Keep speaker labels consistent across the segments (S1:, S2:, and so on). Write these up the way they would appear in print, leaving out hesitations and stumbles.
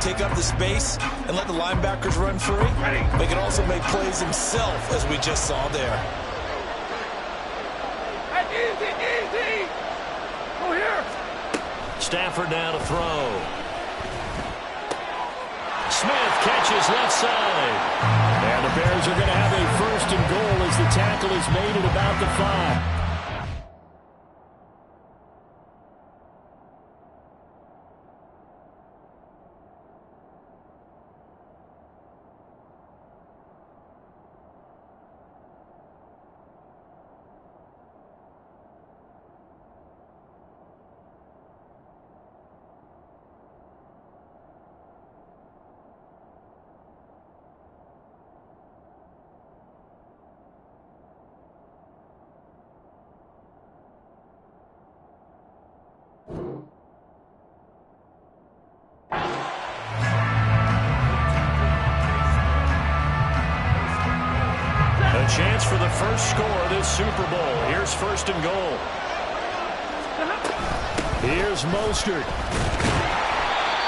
S1: take up the space and let the linebackers run free, but he can also make plays himself, as we just saw there.
S2: Easy. Go here.
S3: Stafford now to throw. Smith catches left side. And the Bears are going to have a 1st and goal as the tackle is made at about the 5. Chance for the first score of this Super Bowl. Here's 1st and goal. Here's Mostert.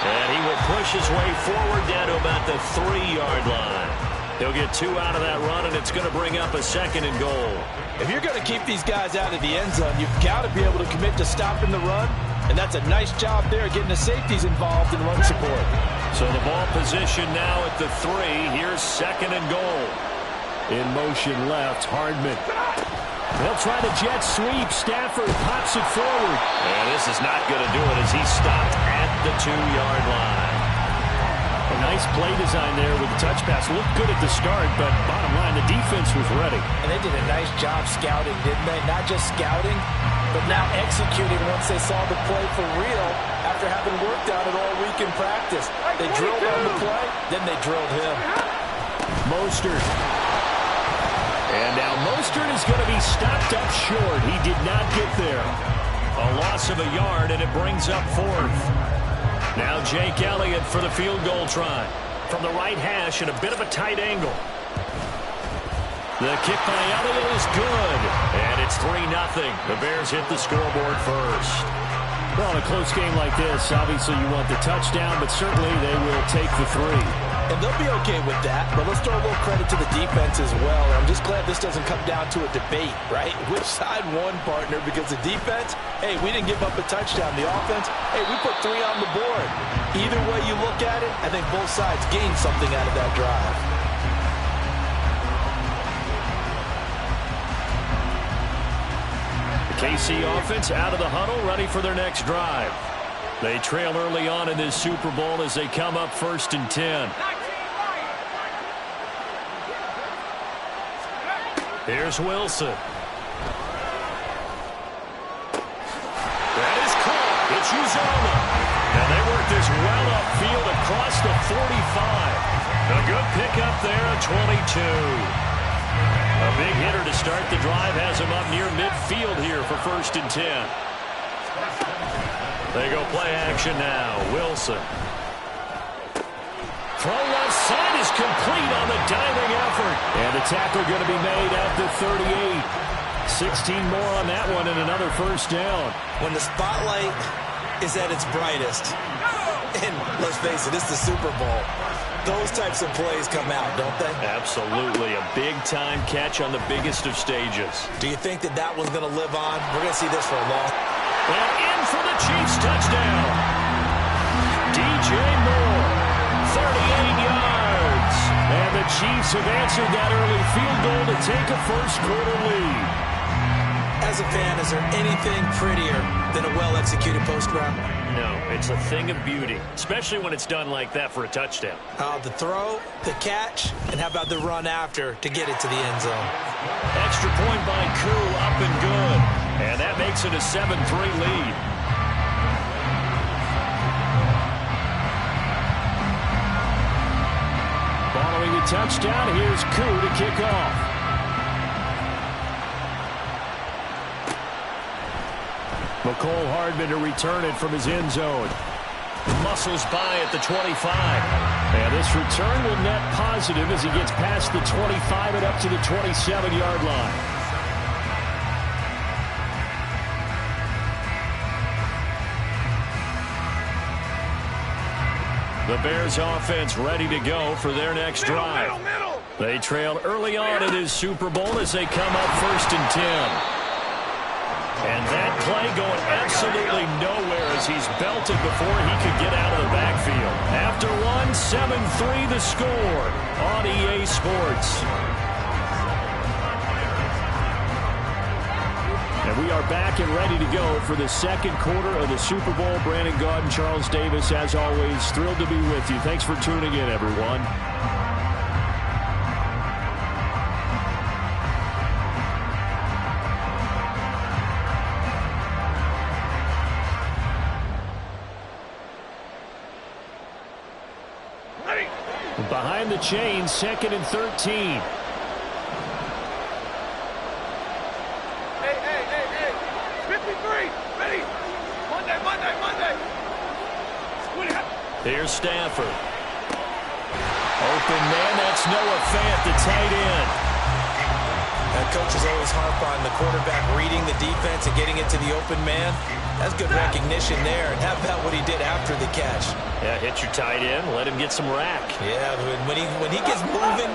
S3: And he will push his way forward down to about the 3-yard line. He'll get 2 out of that run, and it's going to bring up a 2nd and goal.
S1: If you're going to keep these guys out of the end zone, you've got to be able to commit to stopping the run, and that's a nice job there getting the safeties involved in run support.
S3: So the ball position now at the 3. Here's 2nd and goal. In motion left, Hardman. They'll try the jet sweep. Stafford pops it forward. And this is not going to do it as he's stopped at the 2-yard line. A nice play design there with the touch pass. Looked good at the start, but bottom line, the defense was ready.
S1: And they did a nice job scouting, didn't they? Not just scouting, but now executing once they saw the play for real after having worked on it all week in practice. They drilled on the play, then they drilled him.
S3: Mostert. And now Mostert is going to be stopped up short. He did not get there. A loss of a yard, and it brings up 4th. Now Jake Elliott for the field goal try. From the right hash and a bit of a tight angle. The kick by Elliott is good. And it's 3-0. The Bears hit the scoreboard first. Well, in a close game like this, obviously you want the touchdown, but certainly they will take the 3.
S1: And they'll be okay with that, but let's throw a little credit to the defense as well. I'm just glad this doesn't come down to a debate, right? Which side won, partner? Because the defense, hey, we didn't give up a touchdown. The offense, hey, we put 3 on the board. Either way you look at it, I think both sides gained something out of that drive.
S3: The KC offense out of the huddle, ready for their next drive. They trail early on in this Super Bowl as they come up 1st and 10. Here's Wilson. That is caught. It's Uzomah. And they work this well upfield across the 45. A good pickup there at 22. A big hitter to start the drive has him up near midfield here for 1st and 10. They go play action now. Wilson. Throw left side is complete on the diving effort. And the tackle going to be made at the 38. 16 more on that one and another 1st down.
S1: When the spotlight is at its brightest, and let's face it, it's the Super Bowl, those types of plays come out, don't they?
S3: Absolutely. A big-time catch on the biggest of stages.
S1: Do you think that that one's going to live on? We're going to see this for a long time.
S3: And in for the Chiefs touchdown. DJ Moore, 38 yards. And the Chiefs have answered that early field goal to take a 1st-quarter lead.
S1: As a fan, is there anything prettier than a well-executed post route?
S3: No, it's a thing of beauty, especially when it's done like that for a touchdown.
S1: The throw, the catch, and how about the run after to get it to the end zone?
S3: Extra point by Koo, up and good. And that makes it a 7-3 lead. Following the touchdown, here's Koo to kick off. McCole Hardman to return it from his end zone. Muscles by at the 25. And this return will net positive as he gets past the 25 and up to the 27-yard line. The Bears offense ready to go for their next drive. They trailed early on in his Super Bowl as they come up 1st and 10. And that play going absolutely nowhere as he's belted before he could get out of the backfield. After one, 7-3 the score on EA Sports. And we are back and ready to go for the second quarter of the Super Bowl. Brandon Gaudin, Charles Davis, as always, thrilled to be with you. Thanks for tuning in, everyone. Behind the chain, 2nd and 13. Here's Stafford. Open man, that's Noah Fant, the tight end.
S1: Coaches always harp on the quarterback reading the defense and getting it to the open man. That's good recognition there. And how about what he did after the catch?
S3: Yeah, hit your tight end, let him get some rack.
S1: Yeah, when he gets moving,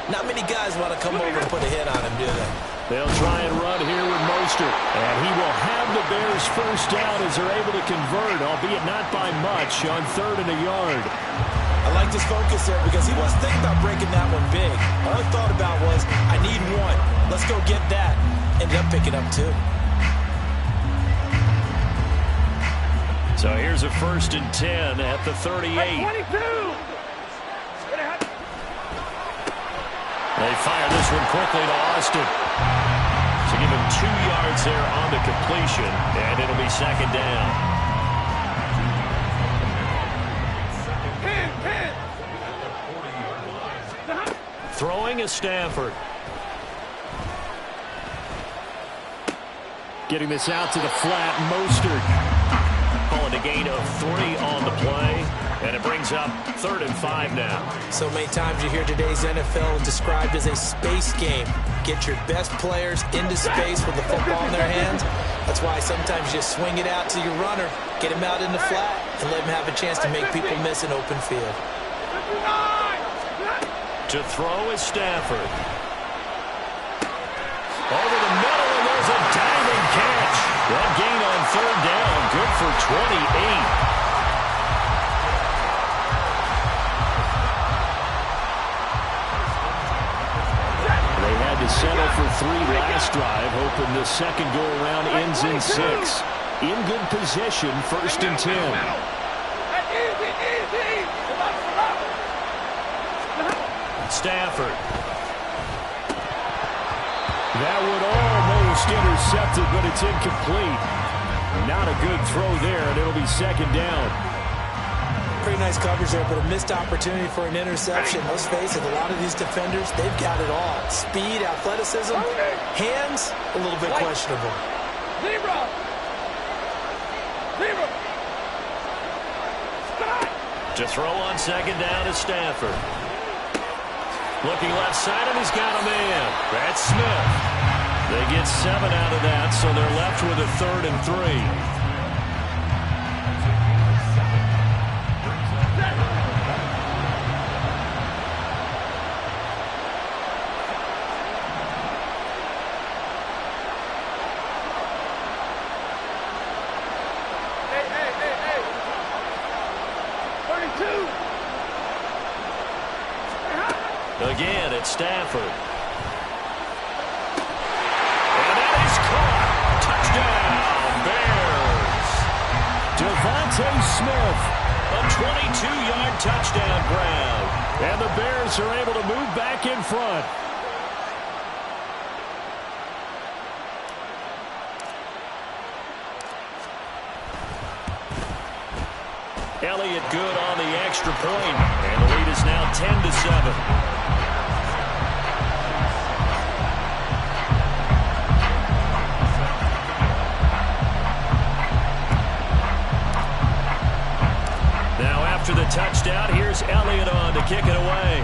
S1: not many guys want to come over and put a hit on him, do they?
S3: They'll try and run here with Mostert. And he will have the Bears first down as they're able to convert, albeit not by much, on 3rd and a yard.
S1: I like this focus there because he wasn't thinking about breaking that one big. All he thought about was, I need one. Let's go get that. Ended up picking up 2.
S3: So here's a 1st and 10 at the 38.
S2: 22.
S3: They fire this one quickly to Austin. To give him 2 yards there on the completion, and it'll be 2nd down.
S2: 10.
S3: Throwing is Stafford. Getting this out to the flat, Mostert. Calling a gain of 3 on the play, and it brings up 3rd and 5 now.
S1: So many times you hear today's NFL described as a space game. Get your best players into space with the football in their hands. That's why sometimes you swing it out to your runner, get him out in the flat, and let him have a chance to make people miss an open field.
S3: To throw is Stafford. Over the middle, and there's a diving catch. That gain on 3rd down, good for 28. They had to settle for 3 last drive, hoping the second go-around ends in 6. In good position, 1st and 10. Stafford. That would almost intercepted, but it's incomplete. Not a good throw there, and it'll be 2nd down.
S1: Pretty nice coverage there, but a missed opportunity for an interception. Let's face it, a lot of these defenders, they've got it all. Speed, athleticism, hands, a little bit questionable.
S2: Zero.
S3: To throw on 2nd down is Stafford. Looking left side, and he's got a man. That's Smith. They get 7 out of that, so they're left with a 3rd and 3. Again, it's Stafford. And that is caught. Touchdown, Bears. Devontae Smith, a 22-yard touchdown grab. And the Bears are able to move back in front. Elliott good on the extra point, and the lead is now 10-7. After the touchdown, here's Elliott on to kick it away.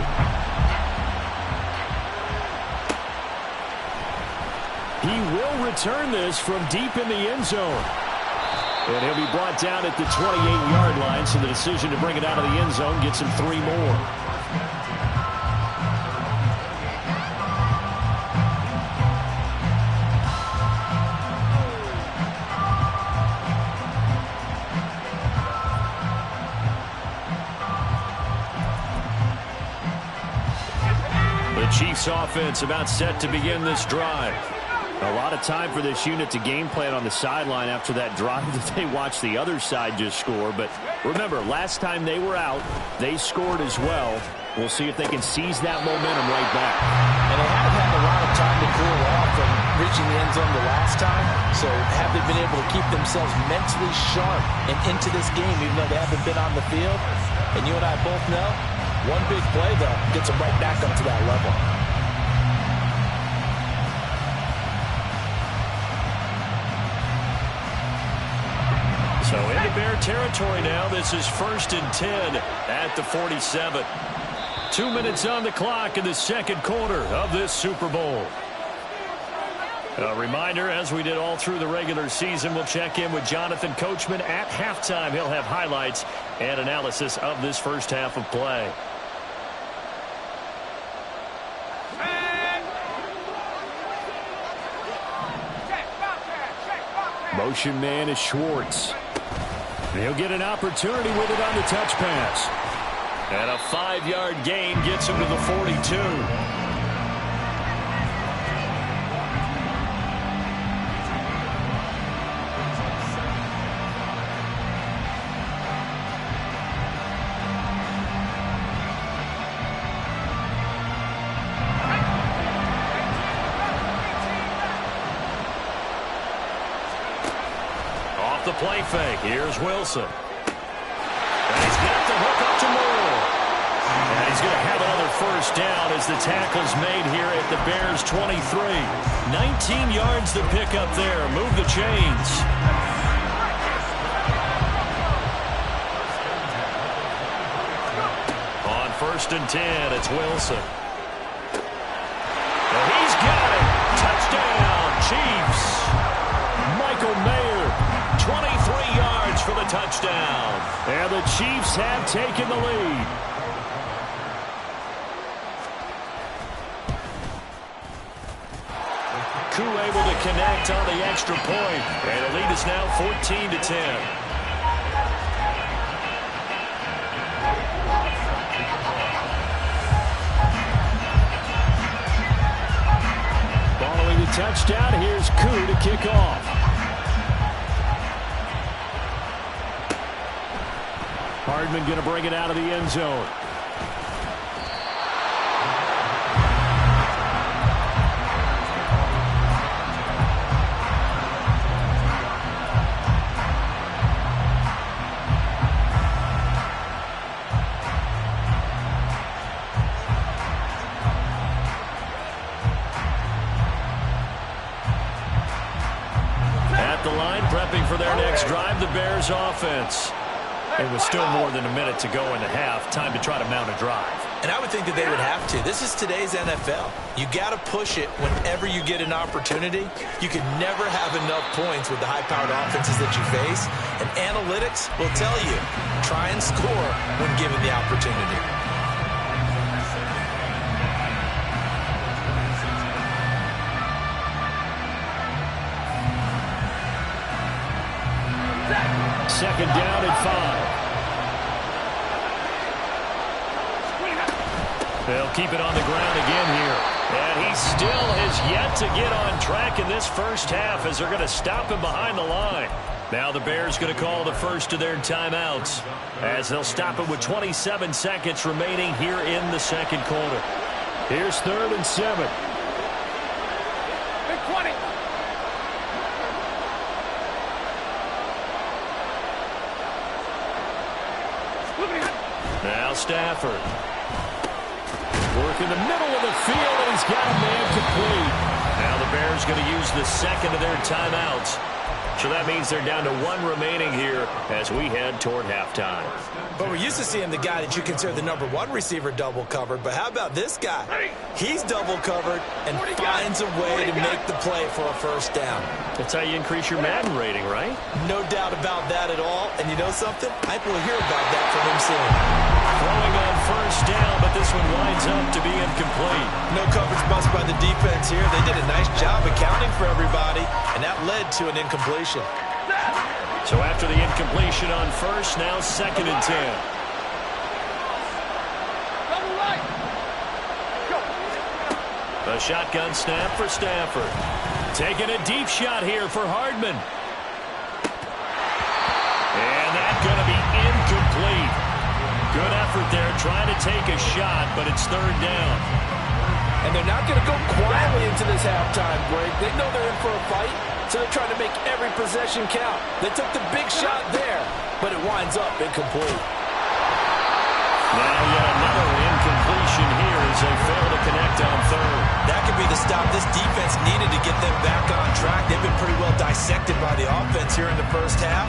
S3: He will return this from deep in the end zone. And he'll be brought down at the 28-yard line, so the decision to bring it out of the end zone gets him 3 more. The Chiefs offense about set to begin this drive. A lot of time for this unit to game plan on the sideline after that drive that they watched the other side just score. But remember, last time they were out, they scored as well. We'll see if they can seize that momentum right back.
S1: And they have had a lot of time to cool off from reaching the end zone the last time. So have they been able to keep themselves mentally sharp and into this game, even though they haven't been on the field? And you and I both know, one big play, though, gets them right back up to that level.
S3: So into Bear territory now. This is 1st and 10 at the 47. 2 minutes on the clock in the second quarter of this Super Bowl. A reminder, as we did all through the regular season, we'll check in with Jonathan Coachman at halftime. He'll have highlights and analysis of this first half of play. Motion man is Schwartz. He'll get an opportunity with it on the touch pass. And a 5-yard gain gets him to the 42. Off the play fake, here's Wilson. And he's got the hook up to Moore. And he's going to have another first down as the tackle's made here at the Bears' 23. 19 yards to pick up there. Move the chains. On 1st and 10, it's Wilson. And he's got it. Touchdown, Chiefs. Michael Mayer, 23 yards for the touchdown. And the Chiefs have taken the lead. Koo able to connect on the extra point. And the lead is now 14-10. Following the touchdown, here's Koo to kick off. Hardman going to bring it out of the end zone. At the line, prepping for their next drive, the Bears offense. It was still more than a minute to go in the half. Time to try to mount a drive.
S1: And I would think that they would have to. This is today's NFL. You got to push it whenever you get an opportunity. You can never have enough points with the high-powered offenses that you face. And analytics will tell you, try and score when given the opportunity.
S3: Second down and 5. They'll keep it on the ground again here. And he still has yet to get on track in this first half as they're going to stop him behind the line. Now the Bears going to call the first of their timeouts as they'll stop it with 27 seconds remaining here in the second quarter. Here's 3rd and 7.
S2: Big 20.
S3: Now Stafford. Work in the middle of the field, and he's got a man complete. Now the Bears going to use the second of their timeouts. So that means they're down to 1 remaining here as we head toward halftime.
S1: But we're used to seeing the guy that you consider the #1 receiver double covered. But how about this guy? He's double covered and finds a way to make the play for a first down.
S3: That's how you increase your Madden rating, right?
S1: No doubt about that at all. And you know something? I will hear about that from him soon.
S3: Throwing on first down, but this one winds up to be incomplete.
S1: No coverage bust by the defense here. They did a nice job accounting for everybody, and that led to an incompletion.
S3: So after the incompletion on first, now 2nd and 10.
S2: Double right. Go.
S3: A shotgun snap for Stafford. Taking a deep shot here for Hardman. And that's going to be incomplete. Good effort there trying to take a shot, but it's 3rd down.
S1: And they're not going to go quietly into this halftime break. They know they're in for a fight, so they're trying to make every possession count. They took the big shot there, but it winds up incomplete.
S3: Now yet another incompletion here as they fail to connect on 3rd.
S1: That could be the stop this defense needed to get them back on track. They've been pretty well dissected by the offense here in the first half.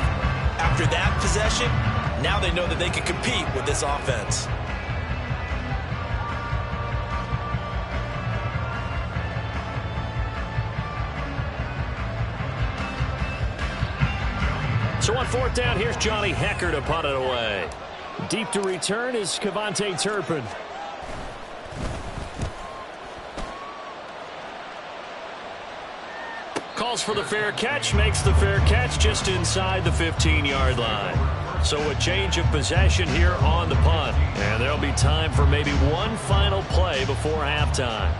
S1: After that possession, now they know that they can compete with this offense.
S3: So on 4th down, here's Johnny Hecker to punt it away. Deep to return is Kevontae Turpin. Calls for the fair catch, makes the fair catch just inside the 15-yard line. So a change of possession here on the punt. And there'll be time for maybe one final play before halftime.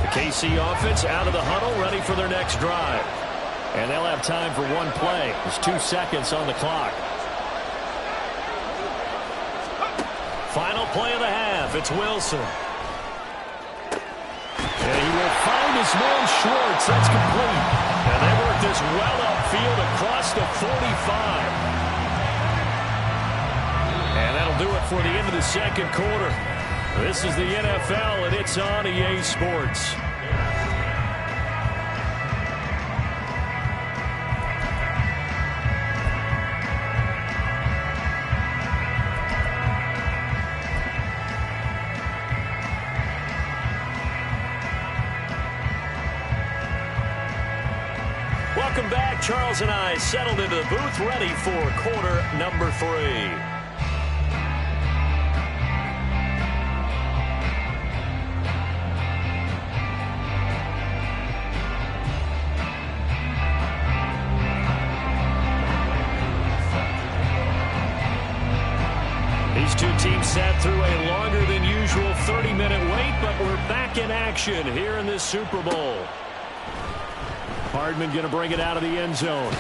S3: The KC offense out of the huddle, ready for their next drive. And they'll have time for one play. There's 2 seconds on the clock. Final play of the half. It's Wilson. And he will find his man Schwartz. That's complete. And they work this well upfield across the 45. And that'll do it for the end of the 2nd quarter. This is the NFL, and it's on EA Sports. Welcome back. Charles and I settled into the booth, ready for quarter number 3. These two teams sat through a longer than usual 30-minute wait, but we're back in action here in this Super Bowl. Hardman going to bring it out of the end zone.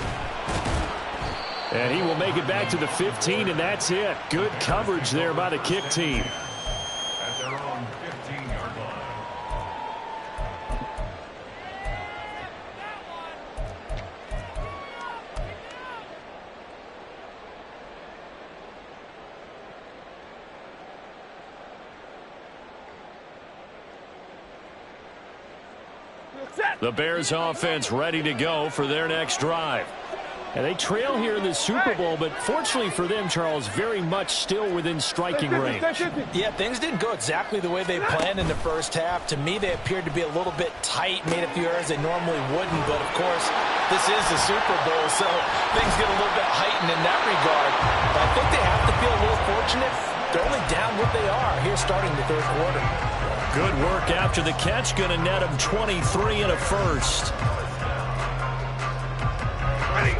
S3: And he will make it back to the 15, and that's it. Good coverage there by the kick team.
S4: At their own 15-yard line.
S3: The Bears offense ready to go for their next drive. And they trail here in the Super Bowl, but fortunately for them, Charles, very much still within striking range.
S1: Yeah, things didn't go exactly the way they planned in the first half. To me, they appeared to be a little bit tight, made a few errors they normally wouldn't. But, of course, this is the Super Bowl, so things get a little bit heightened in that regard. But I think they have to feel a little fortunate. They're only down what they are here starting the 3rd quarter.
S3: Good work after the catch. Going to net him 23 and a first.
S2: Ready.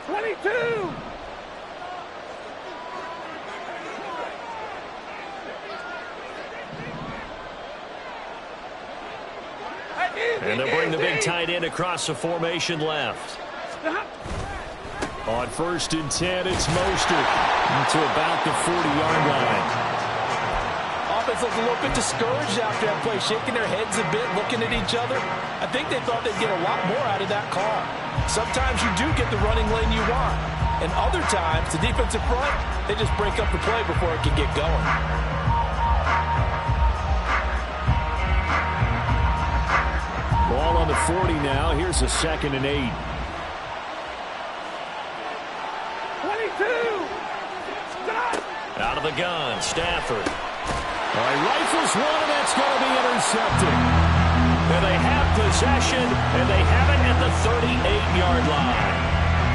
S2: 22.
S3: And they'll bring the big tight end across the formation left. On 1st and 10, it's Mostert to about the 40-yard line.
S1: Offense looked a little bit discouraged after that play, shaking their heads a bit, looking at each other. I think they thought they'd get a lot more out of that call. Sometimes you do get the running lane you want. And other times, the defensive front, they just break up the play before it can get going.
S3: 40 now. Here's a 2nd and 8.
S2: 22. Stop.
S3: Out of the gun, Stafford. All right, rifles one, and that's going to be intercepted. And they have possession, and they have it at the 38-yard line.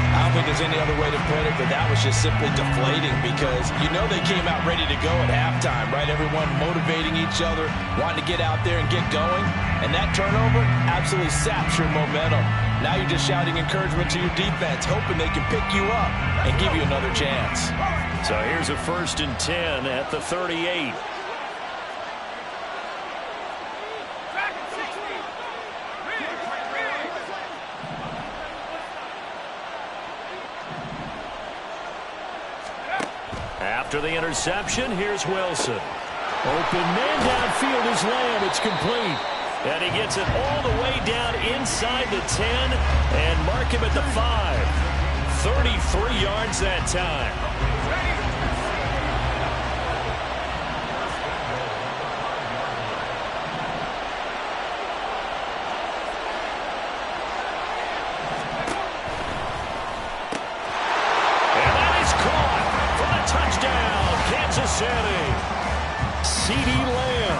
S1: I don't think there's any other way to put it, but that was just simply deflating because you know they came out ready to go at halftime, right? Everyone motivating each other, wanting to get out there and get going. And that turnover absolutely saps your momentum. Now you're just shouting encouragement to your defense, hoping they can pick you up and give you another chance.
S3: So here's a 1st and 10 at the 38. After the interception, here's Wilson. Open man downfield is Lamb. It's complete. And he gets it all the way down inside the 10 and mark him at the 5. 33 yards that time. CeeDee Lamb,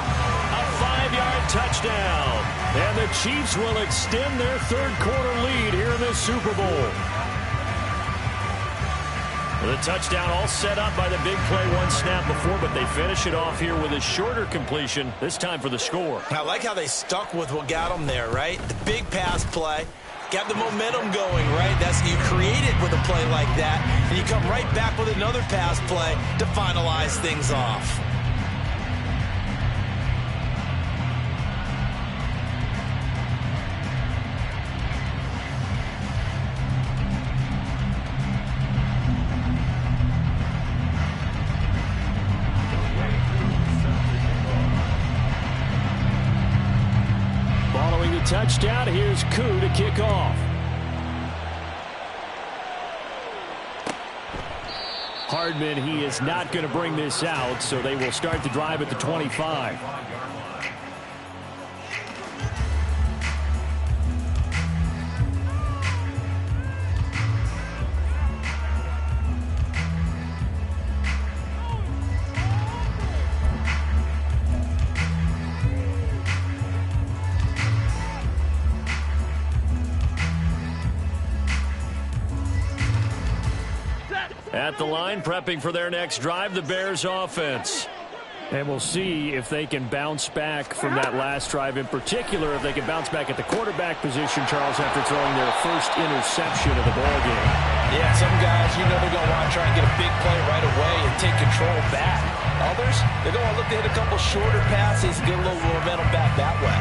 S3: a 5-yard touchdown. And the Chiefs will extend their 3rd quarter lead here in the Super Bowl. The touchdown all set up by the big play one snap before, but they finish it off here with a shorter completion, this time for the score.
S1: I like how they stuck with what got them there, right? The big pass play. Got the momentum going, right? That's you create it with a play like that, and you come right back with another pass play to finalize things off.
S3: Following the touchdown, here's Koo to kick off. Hardman, he is not going to bring this out, so they will start the drive at the 25. At the line, prepping for their next drive, the Bears offense. And we'll see if they can bounce back from that last drive, in particular, if they can bounce back at the quarterback position, Charles, after throwing their first interception of the ballgame.
S1: Yeah, some guys, you know they're going to want to try and get a big play right away and take control back. Others, they're going to look to hit a couple shorter passes, get a little momentum back that way.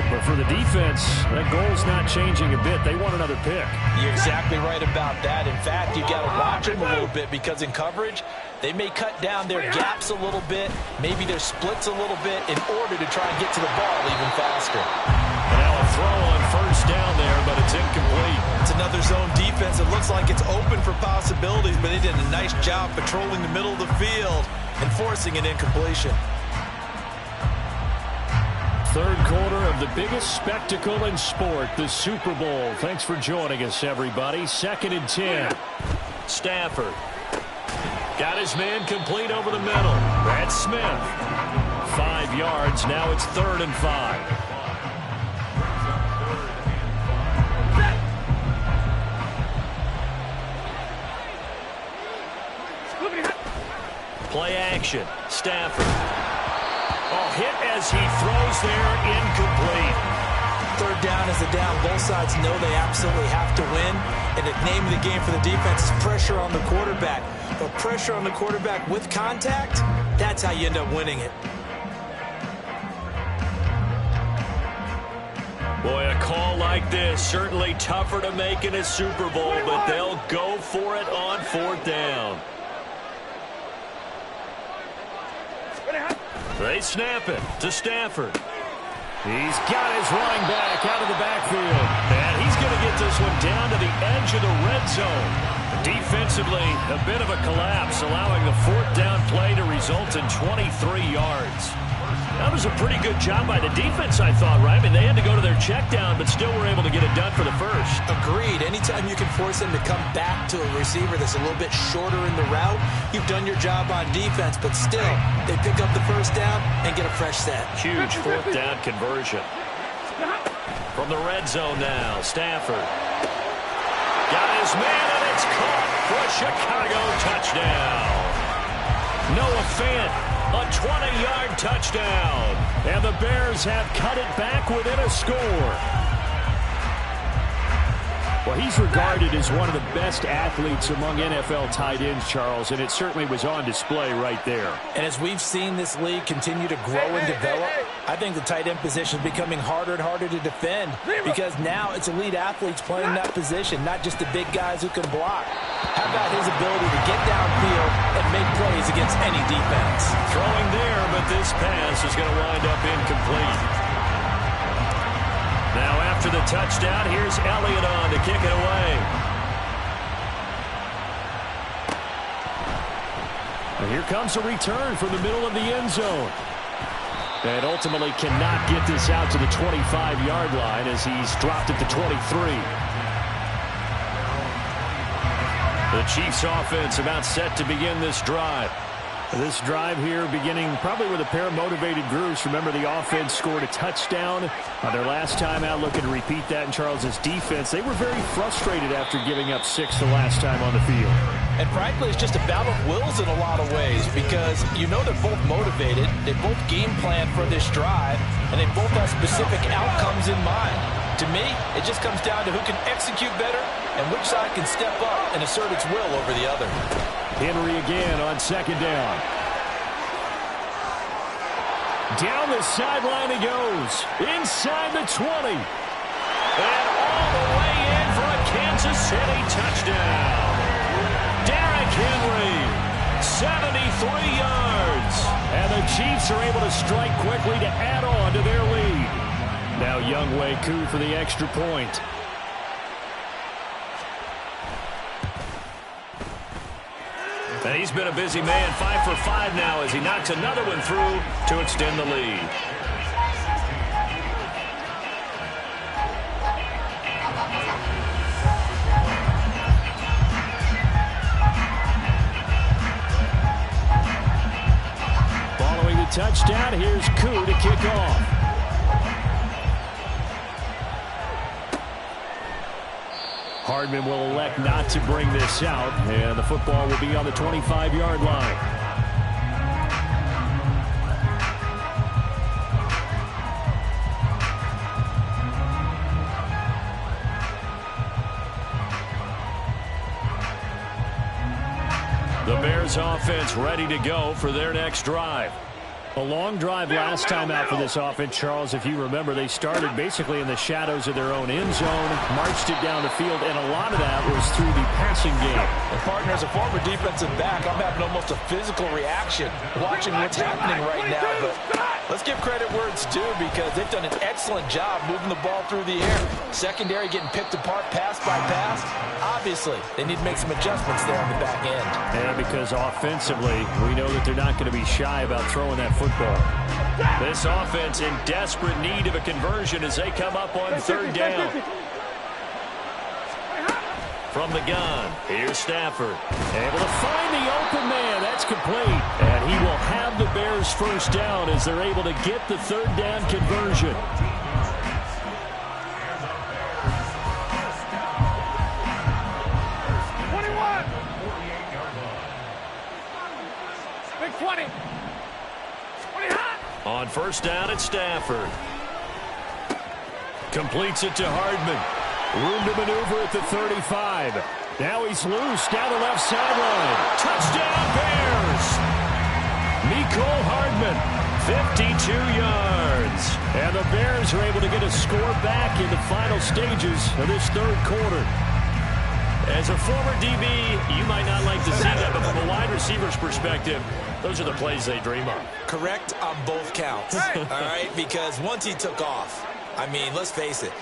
S3: But for the defense, that goal's not changing a bit. They want another pick.
S1: You're exactly right about that. In fact, you've got to watch them a little bit because in coverage, they may cut down their gaps a little bit, maybe their splits a little bit in order to try and get to the ball even faster.
S3: Now a throw on 1st down there, but it's incomplete.
S1: It's another zone defense. It looks like it's open for possibilities, but they did a nice job patrolling the middle of the field and forcing an incompletion.
S3: 3rd quarter of the biggest spectacle in sport, the Super Bowl. Thanks for joining us, everybody. 2nd and 10. Stafford. Got his man complete over the middle. That's Smith. 5 yards. Now it's 3rd and 5. Play action. Stafford. Oh, hit as he throws there, incomplete.
S1: 3rd down is a down. Both sides know they absolutely have to win. And the name of the game for the defense is pressure on the quarterback. But pressure on the quarterback with contact, that's how you end up winning it.
S3: Boy, a call like this, certainly tougher to make in a Super Bowl, but they'll go for it on 4th down. They snap it to Stafford. He's got his running back out of the backfield. And he's going to get this one down to the edge of the red zone. Defensively, a bit of a collapse, allowing the 4th down play to result in 23 yards. That was a pretty good job by the defense, I thought, right? I mean, they had to go to their check down, but still were able to get it done for the first.
S1: Agreed. Anytime you can force them to come back to a receiver that's a little bit shorter in the route, you've done your job on defense, but still, they pick up the first down and get a fresh set.
S3: Huge fourth down conversion. From the red zone now, Stafford. Got his man, and it's caught for a Chicago touchdown. Noah Fant, a 20-yard touchdown. And the Bears have cut it back within a score. Well, he's regarded as one of the best athletes among NFL tight ends, Charles, and it certainly was on display right there.
S1: And as we've seen this league continue to grow and develop, I think the tight end position is becoming harder and harder to defend because now it's elite athletes playing that position, not just the big guys who can block. How about his ability to get downfield and make plays against any defense?
S3: Throwing there, but this pass is going to wind up incomplete. Now after the touchdown, here's Elliott on to kick it away. And here comes a return from the middle of the end zone. And ultimately cannot get this out to the 25-yard line as he's dropped it to 23. The Chiefs offense about set to begin this drive. This drive here beginning probably with a pair of motivated groups. Remember, the offense scored a touchdown on their last time out, looking to repeat that in Charles's defense. They were very frustrated after giving up 6 the last time on the field.
S1: And frankly, it's just a battle of wills in a lot of ways because you know they're both motivated, they both game plan for this drive, and they both have specific outcomes in mind. To me, it just comes down to who can execute better and which side can step up and assert its will over the other.
S3: Henry again on second down. Down the sideline he goes. Inside the 20. And all the way in for a Kansas City touchdown. Derrick Henry, 73 yards. And the Chiefs are able to strike quickly to add on to their lead. Now Younghoe Koo for the extra point. And he's been a busy man, 5 for 5 now as he knocks another one through to extend the lead. Following the touchdown, here's Koo to kick off. Hardman will elect not to bring this out, and the football will be on the 25-yard line. The Bears offense ready to go for their next drive. A long drive last time out for this offense, Charles. If you remember, they started basically in the shadows of their own end zone, marched it down the field, and a lot of that was through the passing game.
S1: And partner, as a former defensive back, I'm having almost a physical reaction watching what's happening right now. But let's give credit where it's due because they've done an excellent job moving the ball through the air. Secondary getting picked apart pass by pass. Obviously, they need to make some adjustments there on the back end.
S3: And because offensively, we know that they're not going to be shy about throwing that football. This offense in desperate need of a conversion as they come up on third down. From the gun, here's Stafford. Able to find the open man. That's complete. And he will have the Bears first down as they're able to get the third down conversion. On first down, it's Stafford. Completes it to Hardman. Room to maneuver at the 35. Now he's loose down the left sideline. Touchdown, Bears! Mecole Hardman, 52 yards. And the Bears are able to get a score back in the final stages of this third quarter. As a former DB, you might not like to see that, but from a wide receiver's perspective, those are the plays they dream of.
S1: Correct on both counts, all right? Because once he took off, I mean, let's face it,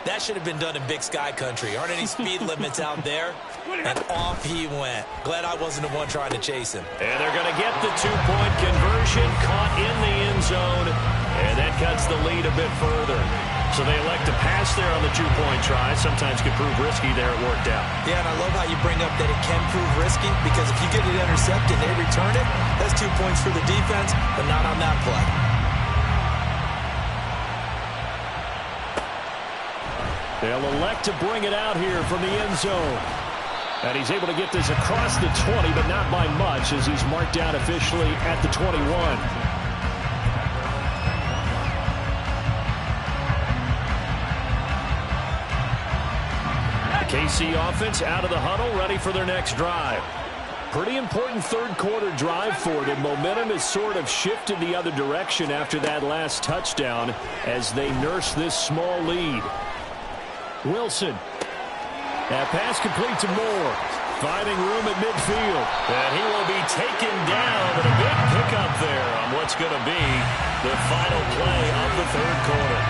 S1: That should have been done in Big Sky country. Aren't any speed limits out there? And off he went. Glad I wasn't the one trying to chase him.
S3: And they're going to get the two-point conversion, caught in the end zone, and that cuts the lead a bit further. So they elect to pass there on the two-point try. Sometimes could prove risky. There it worked out.
S1: Yeah, and I love how you bring up that it can prove risky, because if you get it intercepted and they return it, that's 2 points for the defense, but not on that play.
S3: They'll elect to bring it out here from the end zone. And he's able to get this across the 20, but not by much, as he's marked out officially at the 21. The KC offense out of the huddle, ready for their next drive. Pretty important third-quarter drive for them. Momentum has sort of shifted the other direction after that last touchdown as they nurse this small lead. Wilson. That pass complete to Moore. Finding room at midfield. And he will be taken down, but a big pickup there on what's going to be the final play of the third quarter.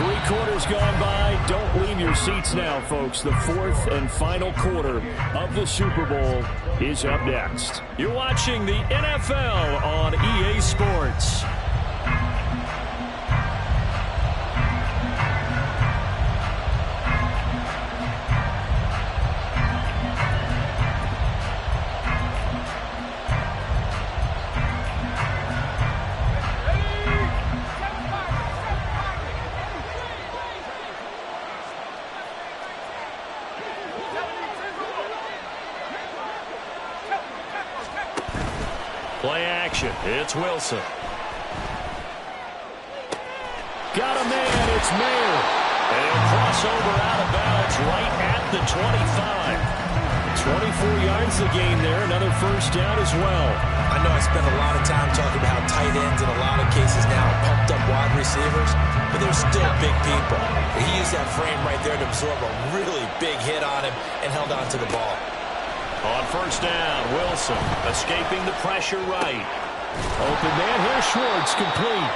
S3: 3 quarters gone by. Don't leave your seats now, folks. The fourth and final quarter of the Super Bowl is up next. You're watching the NFL on EA Sports. Play action. It's Wilson. Got a man. It's Mayer. And he'll cross over out of bounds right at the 25. 24 yards the gain there. Another first down as well.
S1: I know I spent a lot of time talking about how tight ends in a lot of cases now are pumped up wide receivers, but they're still big people. He used that frame right there to absorb a really big hit on him and held on to the ball.
S3: On first down, Wilson escaping the pressure right. Open man here, Schwartz complete.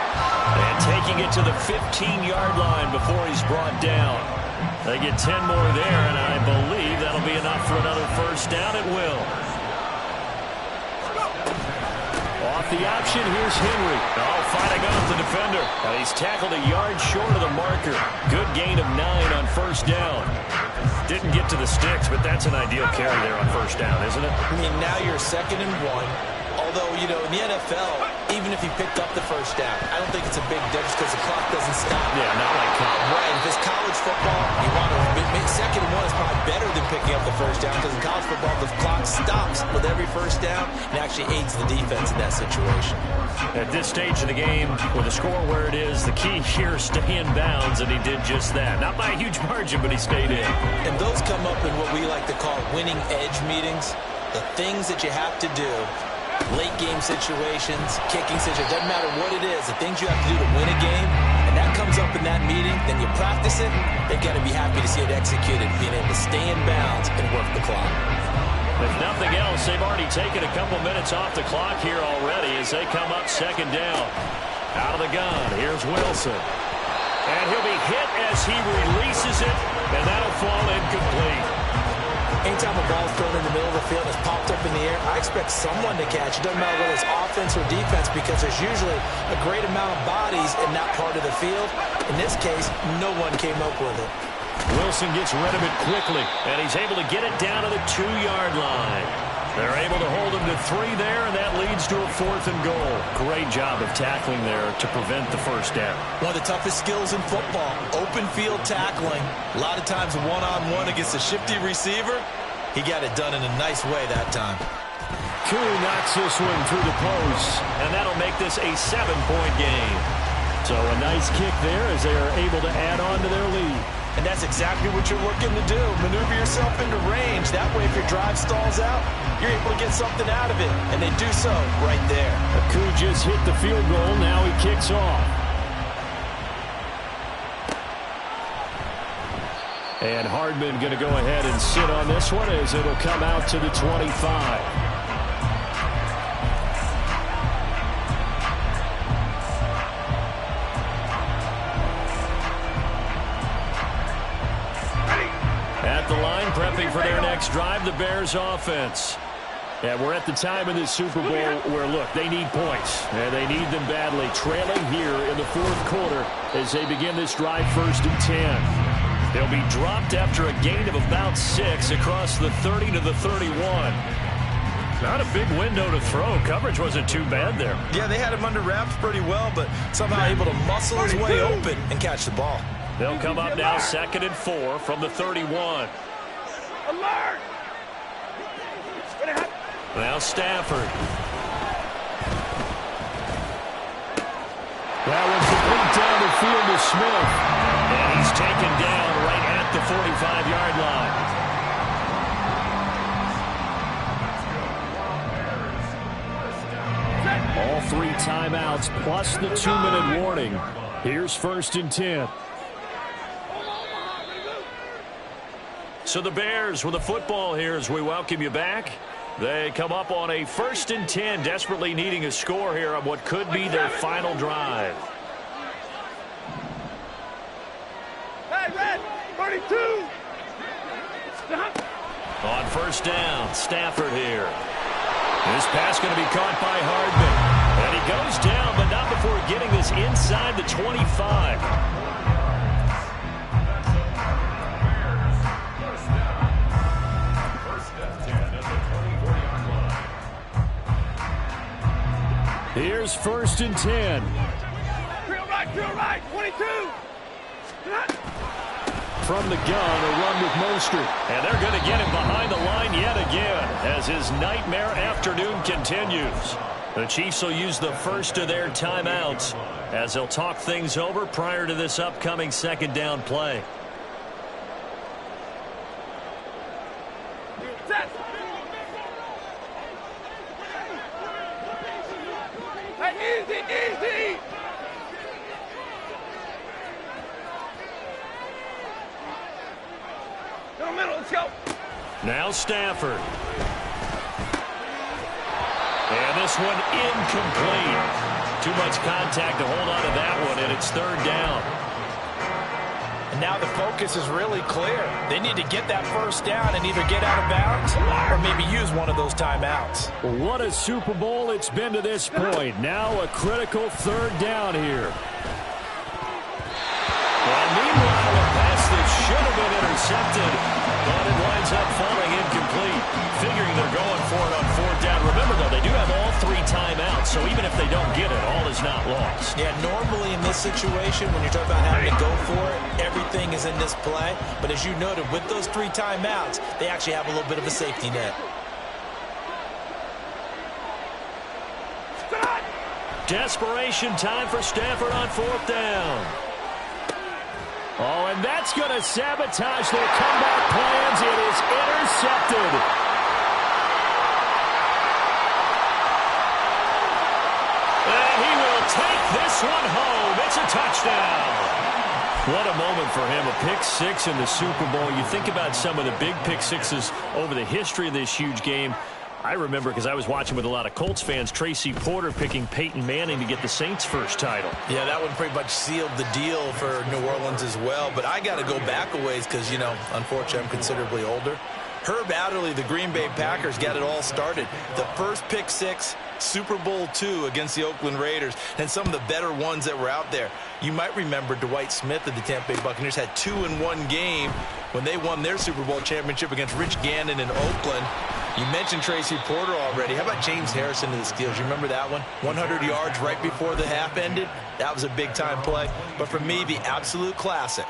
S3: And taking it to the 15-yard line before he's brought down. They get 10 more there, and I believe that'll be enough for another first down. It will. Off the option, here's Henry. Oh, fighting off the defender. And he's tackled a yard short of the marker. Good gain of 9 on first down. Didn't get to the sticks, but that's an ideal carry there on first down, isn't it?
S1: I mean, now you're 2nd and 1. Although, you know, in the NFL, even if he picked up the first down, I don't think it's a big difference because the clock doesn't stop.
S3: Yeah, not like college.
S1: Right. If it's college football, you want to 2nd and 1 is probably better than picking up the first down, because in college football, the clock stops with every first down and actually aids the defense in that situation.
S3: At this stage of the game, with the score where it is, the key here is stay in bounds, and he did just that. Not by a huge margin, but he stayed in.
S1: And those come up in what we like to call winning edge meetings. The things that you have to do, late game situations, kicking situations, doesn't matter what it is, the things you have to do to win a game, and that comes up in that meeting, then you practice it, they've got to be happy to see it executed, being able to stay in bounds and work the clock.
S3: If nothing else, they've already taken a couple minutes off the clock here already as they come up 2nd down. Out of the gun, here's Wilson. And he'll be hit as he releases it, and that'll fall incomplete.
S1: Anytime a ball's thrown in the middle of the field and it's popped up in the air, I expect someone to catch. It doesn't matter whether it's offense or defense, because there's usually a great amount of bodies in that part of the field. In this case, no one came up with it.
S3: Wilson gets rid of it quickly, and he's able to get it down to the 2-yard line. They're able to hold him to 3 there, and that leads to a 4th and goal. Great job of tackling there to prevent the first down.
S1: One of the toughest skills in football, open field tackling. A lot of times one-on-one against a shifty receiver. He got it done in a nice way that time.
S3: Koo knocks this one through the post, and that'll make this a 7-point game. So a nice kick there as they are able to add on to their lead.
S1: And that's exactly what you're looking to do. Maneuver yourself into range. That way, if your drive stalls out, you're able to get something out of it. And they do so right there.
S3: Koo just hit the field goal. Now he kicks off. And Hardman going to go ahead and sit on this one as it'll come out to the 25. at the line, prepping for their next drive, the Bears offense. And we're at the time in this Super Bowl where, look, they need points. And they need them badly. Trailing here in the fourth quarter as they begin this drive 1st and 10. They'll be dropped after a gain of about 6 across the 30 to the 31. Not a big window to throw. Coverage wasn't too bad there.
S1: Yeah, they had him under wraps pretty well, but somehow able to muscle his way open and catch the ball.
S3: They'll come up now 2nd and 4 from the 31.
S2: Alert!
S3: Now Stafford. That one's complete down the field to Smith. And he's taken down right at the 45-yard line. All 3 timeouts plus the 2-minute warning. Here's 1st and 10. So the Bears with the football here as we welcome you back. They come up on a 1st and 10, desperately needing a score here on what could be their final drive.
S2: Hey, Red, 32.
S3: On 1st down, Stafford here. This pass going to be caught by Hardman. And he goes down, but not before getting this inside the 25. Here's 1st and 10.
S2: Drill right, 22.
S3: From the gun, a run with Mostert. And they're going to get him behind the line yet again as his nightmare afternoon continues. The Chiefs will use the first of their timeouts as they'll talk things over prior to this upcoming 2nd down play.
S2: Easy. Middle, let's go.
S3: Now Stafford. And this one incomplete. Too much contact to hold on to that one, and it's 3rd down.
S1: And now the focus is really clear. They need to get that 1st down and either get out of bounds or maybe use one of those timeouts.
S3: What a Super Bowl it's been to this point. Now a critical 3rd down here. And meanwhile, a pass that should have been intercepted, but it winds up falling incomplete. Figuring they're going for it on 4th down. Remember, though, they do have all 3 timeouts, so even if they don't get it, all is not lost.
S1: Yeah, normally in this situation, when you're talking about having to go for it, everything is in this play. But as you noted, with those 3 timeouts, they actually have a little bit of a safety net.
S3: Desperation time for Stafford on 4th down. Oh, and that's going to sabotage their comeback plans. It is intercepted. And he will take this one home. It's a touchdown. What a moment for him. A pick 6 in the Super Bowl. You think about some of the big pick 6s over the history of this huge game. I remember, because I was watching with a lot of Colts fans, Tracy Porter picking Peyton Manning to get the Saints' first title.
S1: Yeah, that one pretty much sealed the deal for New Orleans as well. But I got to go back a ways because, you know, unfortunately I'm considerably older. Herb Adderley, the Green Bay Packers, got it all started. The first pick 6, Super Bowl II against the Oakland Raiders, and some of the better ones that were out there. You might remember Dwight Smith of the Tampa Bay Buccaneers had 2 in one game when they won their Super Bowl championship against Rich Gannon in Oakland. You mentioned Tracy Porter already. How about James Harrison of the Steelers? You remember that one? 100 yards right before the half ended. That was a big-time play. But for me, the absolute classic,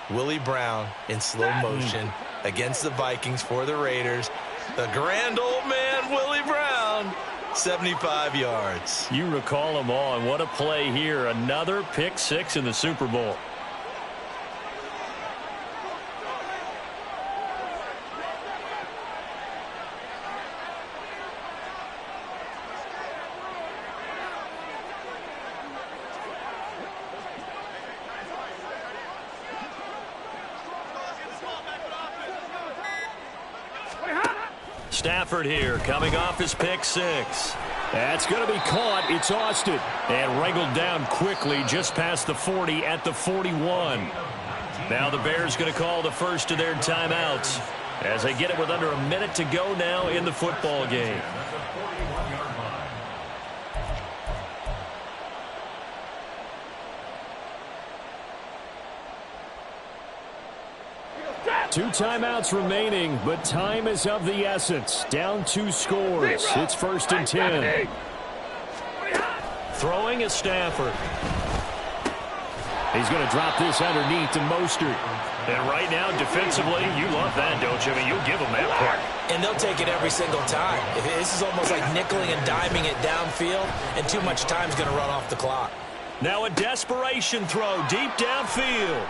S1: Willie Brown in slow motion against the Vikings for the Raiders. The grand old man, Willie Brown, 75 yards.
S3: You recall them all, and what a play here. Another pick 6 in the Super Bowl. Stafford here, coming off his pick 6. That's going to be caught. It's Austin. And wrangled down quickly just past the 40 at the 41. Now the Bears going to call the first of their timeouts as they get it with under a minute to go now in the football game. Two timeouts remaining, but time is of the essence. Down 2 scores. It's 1st and 10. Throwing is Stafford. He's going to drop this underneath to Mostert. And right now, defensively, you love that, don't you? I mean, you'll give them that part.
S1: And they'll take it every single time. This is almost like nickeling and diming it downfield, and too much time's going to run off the clock.
S3: Now a desperation throw deep downfield.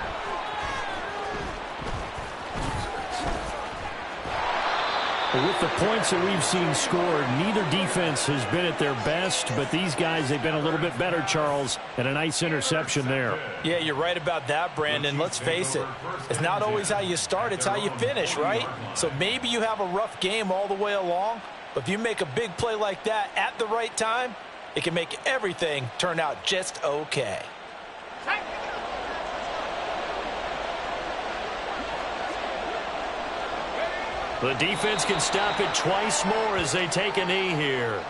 S3: With the points that we've seen scored, neither defense has been at their best, but these guys, they've been a little bit better, Charles, and a nice interception there.
S1: Yeah, you're right about that, Brandon. Let's face it. It's not always how you start, it's how you finish, right? So maybe you have a rough game all the way along, but if you make a big play like that at the right time, it can make everything turn out just okay.
S3: The defense can stop it twice more as they take a knee here.